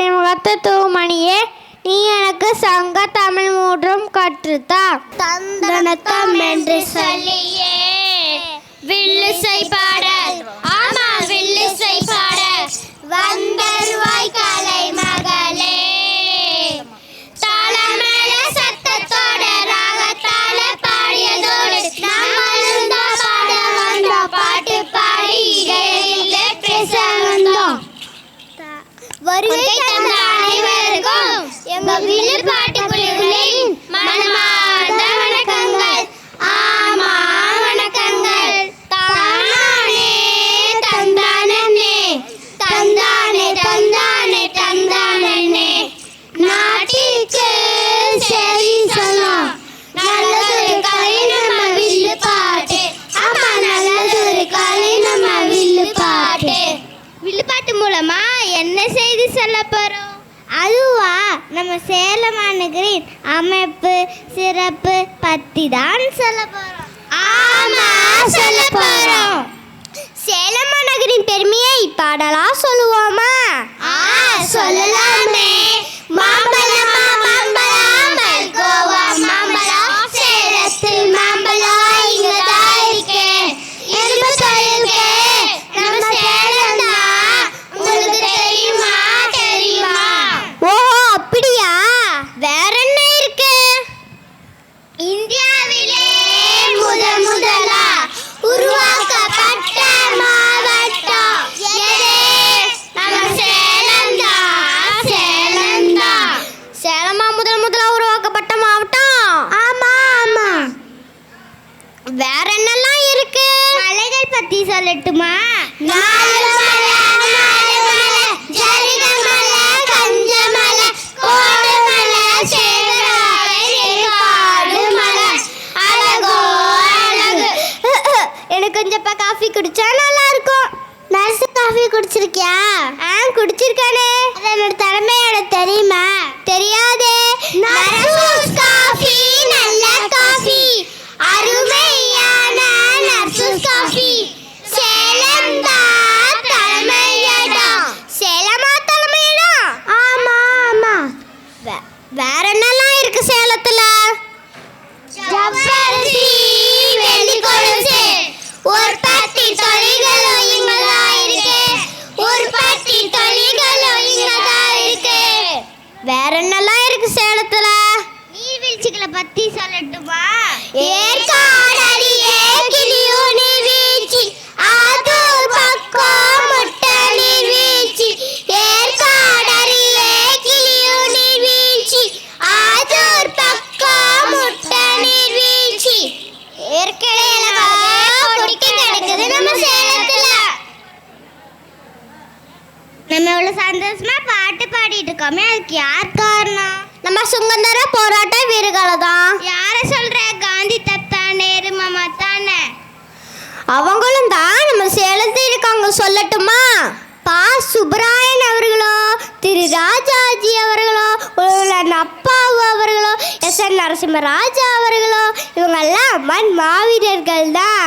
என் முகத்து தூமணியே, நீ எனக்கு சங்க தமிழ் மூன்றும் கற்றுத்தா. தந்தனத்தம் என்று சொல்லியே வில்லிசை பாட, ஆமா வில்லிசை பாட வந்தருவாய் கலை மகளே. தாளமேள சத்தத்தோட ராகத்தால பாடியதோடு நம்மளும் தான் பாட வந்தோம். பாட்டு பாடி இடையிலே பேச வந்தோம். வருகை தந்த அனைவருக்கும் எங்க வில்லு பாட்டு குழுவின் மனமார்ந்த வணக்கங்கள். ஆமா வணக்கங்கள். தானே தந்தானே தந்தானே தந்தானே தந்தானே நாட்டிற்கு சரி சொல்லும் நல்லதொரு கலை நம்ம வில்லு பாட்டு. ஆமா நல்லதொரு கலை நம்ம வில்லு பாட்டு. வில்லு பாட்டு மூலமா என்ன செய்தி சொல்ல போறோம்? அதுவா, நம்ம சேலம் மாநகரின் அமைப்பு சிறப்பு பத்தி தான் சொல்ல போறோம். ஆமா சொல்ல போறோம். சேலம் மாநகரின் பெருமையை பாடலா சொல்லுவோமா? சொல்லலாமே. மாம்பழம் மாம்பழம் மல்கோவா மாம்பழம் சேலத்தில் மாம்பழம் இங்கதான் இருக்கே. எறும்பு சொல்லிருக்கே நம்ம சேலம் தான். உங்களுக்கு தெரியுமா? தெரியுமா? ஓஹோ அப்படியா? வேற என்ன இருக்கு? இந்தியாவிலே முதலா உருவாக்கப்பட்ட மாவட்டம் எது? நம்ம சேலம் தான். சேலம் தான். சேலமா முதலா உருவாக்கப்பட்ட மாவட்டம்? ஆமா ஆமா. வேற என்னெல்லாம் இருக்கு? மலைகள் பத்தி சொல்லட்டுமா? நாலு மலை, ஜரிகமலை, கஞ்சமலை, கோடுமலை, சேகராடுமலை, அழகோ அழகு. எனக்கு கொஞ்சம் காஃபி குடிச்சா நல்லா இருக்கும். நர்ஸு காஃபி குடிச்சிருக்கியா? குடிச்சிருக்கானே. அது என்னோட தலைமையோட தெரியுமா? தெரியாதே. நர்சூஸ் காஃபி நல்ல காஃபி, அருமையான நர்சூஸ் காஃபி. சேலம் தான் தலைமையிடம். சேலமா தலைமையிடம்? ஆமா ஆமா. வேற என்னெல்லாம் இருக்கு சேலத்துல? ஜவ்வரிசி, வெள்ளி கொலுசு, உற்பத்தி தொழில்களும் இங்கதான் இருக்கு. உற்பத்தி தொழில்களும் இங்கதான் இருக்கு. வேற என்னெல்லாம் இருக்கு சேலத்துல? நீர்வீழ்ச்சிகளை பத்தி சொல்லட்டுமா? ஏற்காடடியே கிளியூர் நீர்வீழ்ச்சி, ஆத்தூர் பக்கம் முட்டை நீர்வீழ்ச்சி. ஏற்காடடியே கிளியூர் நீர்வீழ்ச்சி, ஆத்தூர் பக்கம் முட்டை நீர்வீழ்ச்சி. ஏற்கனவே கொடிக்க கிடக்குது நம்ம சேலத்துல. நம்ம இவ்வளவு சந்தோஷமா பாட்டு பாடிட்டு இருக்கோமே, அதுக்கு யார் காரணம்? நம்ம சுதந்திர போராட்ட வீரர்களை தான். யார சொல்ற? காந்தி தாத்தா, நேரு மாமா தானே. அவங்களும் தான் நம்ம சேலத்தில் இருக்காங்க. சொல்லட்டுமா? பா சுப்பராயன் அவர்களோ, திரு ராஜாஜி அவர்களோ, உலகள அப்பாவு அவர்களோ, எஸ் என் நரசிம்மராஜா அவர்களோ, இவங்கெல்லாம் மண் மாவீரர்கள் தான்.